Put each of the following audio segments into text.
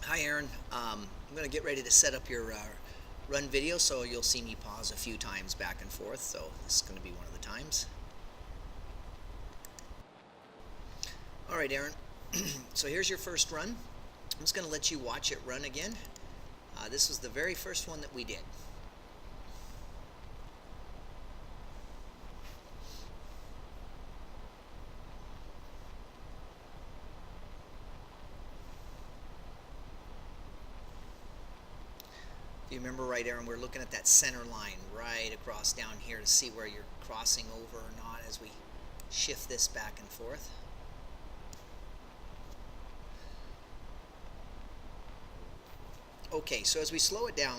Hi Aaron, I'm going to get ready to set up your run video, so you'll see me pause a few times back and forth, so this is going to be one of the times. Alright Aaron, so here's your first run. I'm just going to let you watch it run again. This was the very first one that we did. If you remember right, Aaron, we're looking at that center line right across down here to see where you're crossing over or not as we shift this back and forth. Okay, so as we slow it down,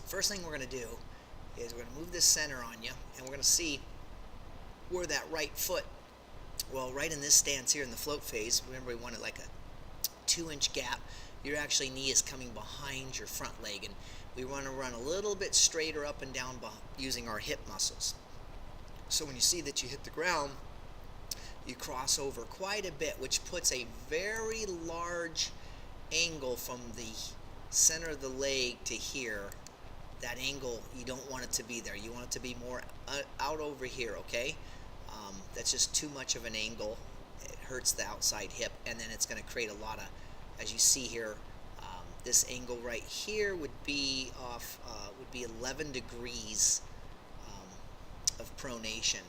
first thing we're going to do is we're going to move this center on you, and we're going to see where that right foot, well, right in this stance here in the float phase, remember we wanted like a 2-inch gap. Your actually knee is coming behind your front leg, and we want to run a little bit straighter up and down using our hip muscles. So when you see that you hit the ground, you cross over quite a bit, which puts a very large angle from the center of the leg to here. That angle, you don't want it to be there. You want it to be more out over here, okay? That's just too much of an angle. It hurts the outside hip, and then it's going to create a lot of, as you see here, this angle right here would be off, would be 11 degrees of pronation.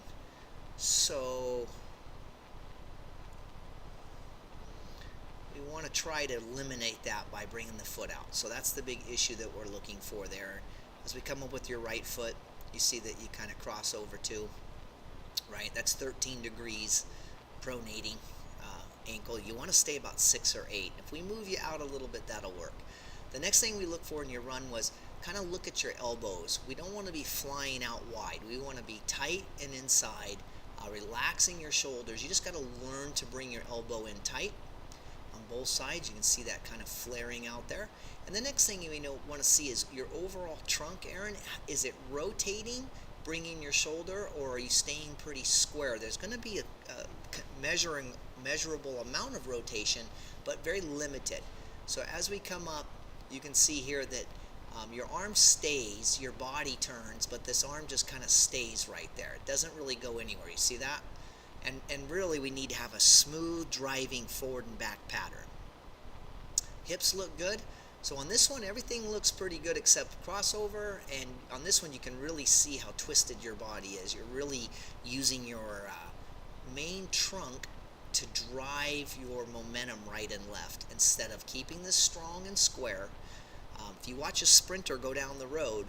So we want to try to eliminate that by bringing the foot out. So that's the big issue that we're looking for there. As we come up with your right foot, you see that you kind of cross over too, right? That's 13 degrees pronating ankle. You want to stay about 6 or 8. If we move you out a little bit, that'll work. The next thing we look for in your run was kind of look at your elbows. We don't want to be flying out wide. We want to be tight and inside, relaxing your shoulders. You just got to learn to bring your elbow in tight on both sides. You can see that kind of flaring out there. And the next thing you want to see is your overall trunk, Aaron. Is it rotating, bringing your shoulder, or are you staying pretty square? There's going to be a measurable amount of rotation, but very limited. So as we come up, you can see here that your arm stays, your body turns, but this arm just kind of stays right there. It doesn't really go anywhere. You see that? And really we need to have a smooth driving forward and back pattern. Hips look good. So on this one, everything looks pretty good except crossover, and on this one you can really see how twisted your body is. You're really using your main trunk to drive your momentum right and left instead of keeping this strong and square. If you watch a sprinter go down the road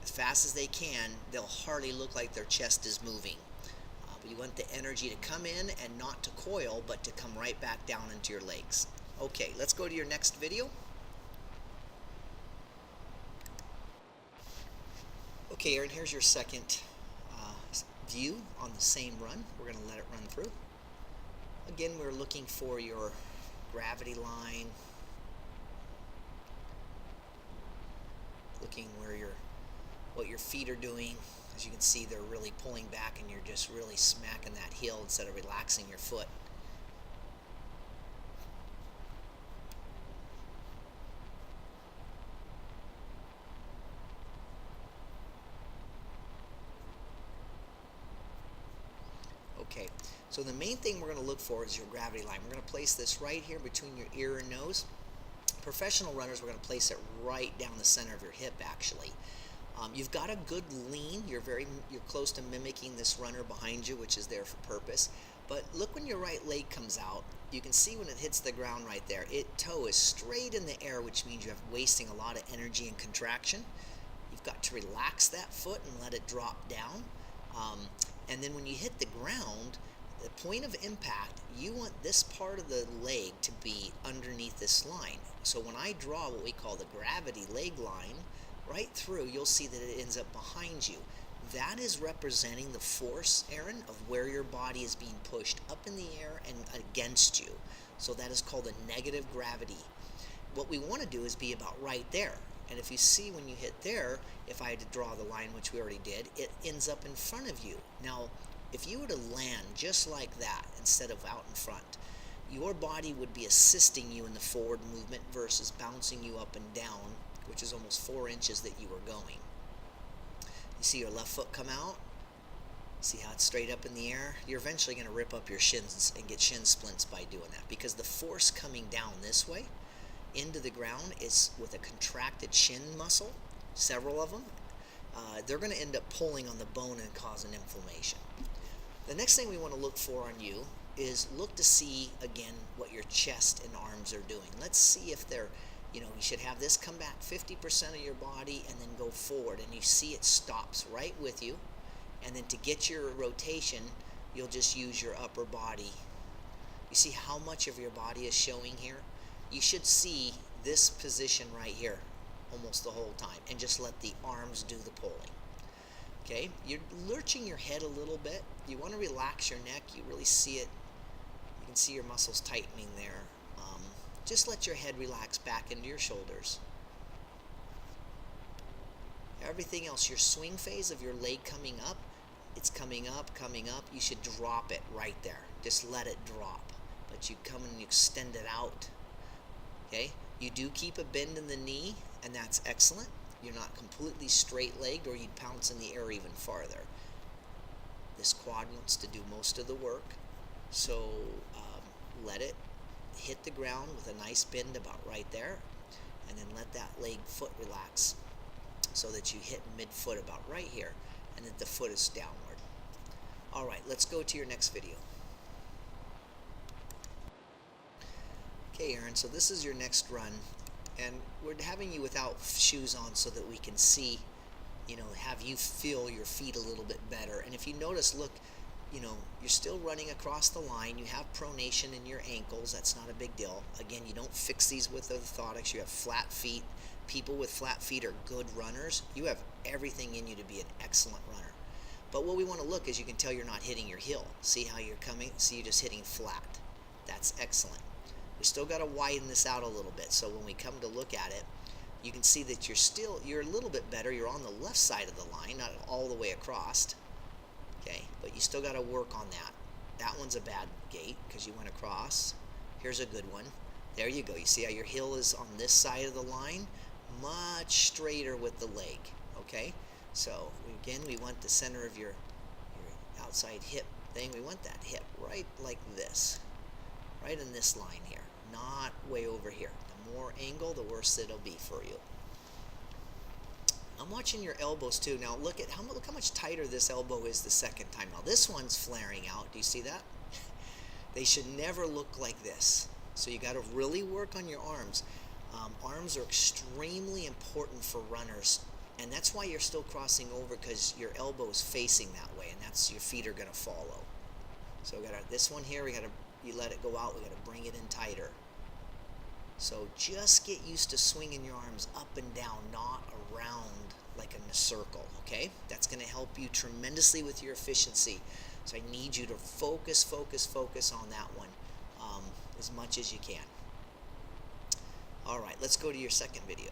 as fast as they can, they'll hardly look like their chest is moving. But you want the energy to come in and not to coil, but to come right back down into your legs. Okay, let's go to your next video. Okay, Aaron, here's your second view on the same run. We're going to let it run through. Again, we're looking for your gravity line, looking what your feet are doing. As you can see, they're really pulling back, and you're just really smacking that heel instead of relaxing your foot. Okay, so the main thing we're going to look for is your gravity line. We're going to place this right here between your ear and nose. Professional runners, we're going to place it right down the center of your hip, actually. You've got a good lean. You're close to mimicking this runner behind you, which is there for purpose. But look when your right leg comes out. You can see when it hits the ground right there. Toe is straight in the air, which means you're wasting a lot of energy and contraction. You've got to relax that foot and let it drop down. And then when you hit the ground, the point of impact, you want this part of the leg to be underneath this line. So when I draw what we call the gravity leg line, right through, you'll see that it ends up behind you. That is representing the force, Aaron, of where your body is being pushed up in the air and against you. So that is called a negative gravity. What we want to do is be about right there. And if you see when you hit there, if I had to draw the line, which we already did, it ends up in front of you. Now, if you were to land just like that instead of out in front, your body would be assisting you in the forward movement versus bouncing you up and down, which is almost 4 inches that you were going. You see your left foot come out? See how it's straight up in the air? You're eventually going to rip up your shins and get shin splints by doing that, because the force coming down this way into the ground is with a contracted shin muscle, several of them. They're going to end up pulling on the bone and causing inflammation. The next thing we want to look for on you is look to see again what your chest and arms are doing. Let's see if they're, you should have this come back 50% of your body and then go forward, and you see it stops right with you. And then to get your rotation, you'll just use your upper body. You see how much of your body is showing here? You should see this position right here almost the whole time, and just let the arms do the pulling. Okay, you're lurching your head a little bit. You want to relax your neck. You really see it. You can see your muscles tightening there. Just let your head relax back into your shoulders. Everything else, your swing phase of your leg coming up, it's coming up. You should drop it right there. Just let it drop. But you come and you extend it out. Okay? You do keep a bend in the knee, and that's excellent. You're not completely straight-legged, or you'd pounce in the air even farther. This quad wants to do most of the work, so let it hit the ground with a nice bend about right there, and then let that leg foot relax so that you hit mid-foot about right here, and then the foot is downward. All right, let's go to your next video. Okay, Aaron, so this is your next run, and we're having you without shoes on so that we can see, have you feel your feet a little bit better. And if you notice, look, you're still running across the line. You have pronation in your ankles. That's not a big deal. Again, you don't fix these with orthotics. You have flat feet. People with flat feet are good runners. You have everything in you to be an excellent runner. But what we want to look is, you can tell you're not hitting your heel. See how you're coming? See, you're just hitting flat. That's excellent. We still got to widen this out a little bit, so when we come to look at it, you can see that you're a little bit better. You're on the left side of the line, not all the way across. Okay, but you still got to work on that. That one's a bad gait because you went across. Here's a good one. There you go. You see how your heel is on this side of the line? Much straighter with the leg. Okay, so again, we want the center of your outside hip thing. We want that hip right like this, right in this line here, not way over here. The more angle, the worse it'll be for you. I'm watching your elbows too. Now look how much tighter this elbow is the second time. Now this one's flaring out. Do you see that? They should never look like this. So you got to really work on your arms. Arms are extremely important for runners, and that's why you're still crossing over, because your elbow is facing that way, and that's your feet are going to follow. So we got this one here. You let it go out. We got to bring it in tighter. So just get used to swinging your arms up and down, not around like in a circle, okay? That's going to help you tremendously with your efficiency. So I need you to focus on that one as much as you can. All right, let's go to your second video.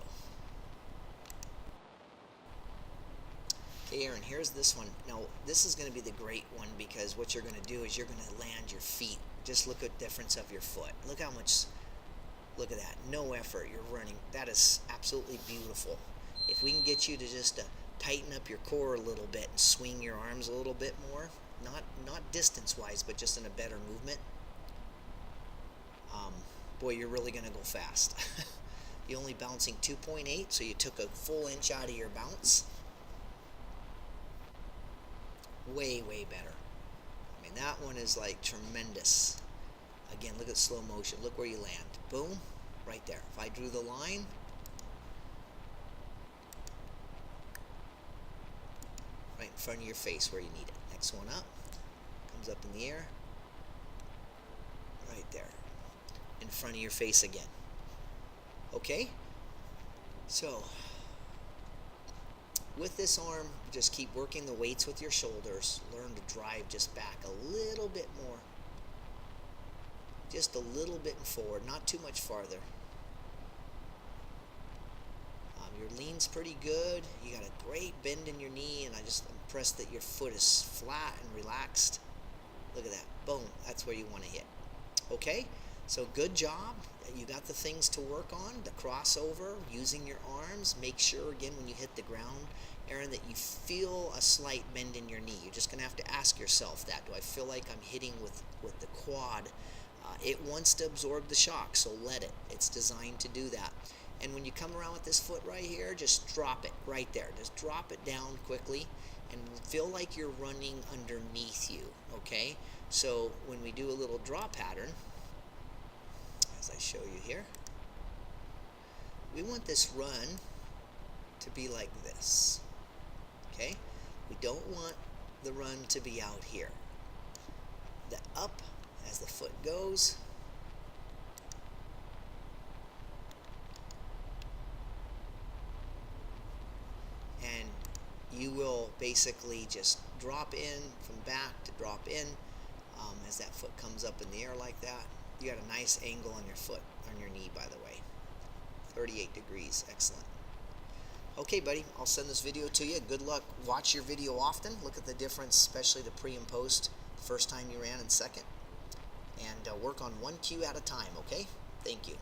Okay, Aaron, here's this one. Now, this is going to be the great one, because what you're going to do is you're going to land your feet. Just look at the difference of your foot. Look how much... Look at that. No effort. You're running. That is absolutely beautiful. If we can get you to just tighten up your core a little bit and swing your arms a little bit more, not distance-wise, but just in a better movement, boy, you're really going to go fast. You're only bouncing 2.8, so you took a full inch out of your bounce. Way better. I mean, that one is like tremendous. Again, look at slow motion. Look where you land. Boom, right there. If I drew the line, right in front of your face where you need it. Next one up, comes up in the air, right there, in front of your face again. Okay? So, with this arm, just keep working the weights with your shoulders. Learn to drive just back a little bit more. Just a little bit forward, not too much farther. Your lean's pretty good. You got a great bend in your knee, and I'm impressed that your foot is flat and relaxed. Look at that. Boom. That's where you want to hit. Okay? So good job. You got the things to work on, the crossover, using your arms. Make sure, again, when you hit the ground, Aaron, that you feel a slight bend in your knee. You're just going to have to ask yourself that. Do I feel like I'm hitting with the quad? It wants to absorb the shock, so let it. It's designed to do that. And when you come around with this foot right here, just drop it right there. Just drop it down quickly and feel like you're running underneath you, okay? So when we do a little draw pattern, as I show you here, we want this run to be like this, okay? We don't want the run to be out here. The up as the foot goes, and you will basically just drop in from back to drop in as that foot comes up in the air like that. You got a nice angle on your foot, on your knee, by the way. 38 degrees, excellent. Okay, buddy, I'll send this video to you. Good luck. Watch your video often. Look at the difference, especially the pre and post, first time you ran and second. And work on one cue at a time, okay? Thank you.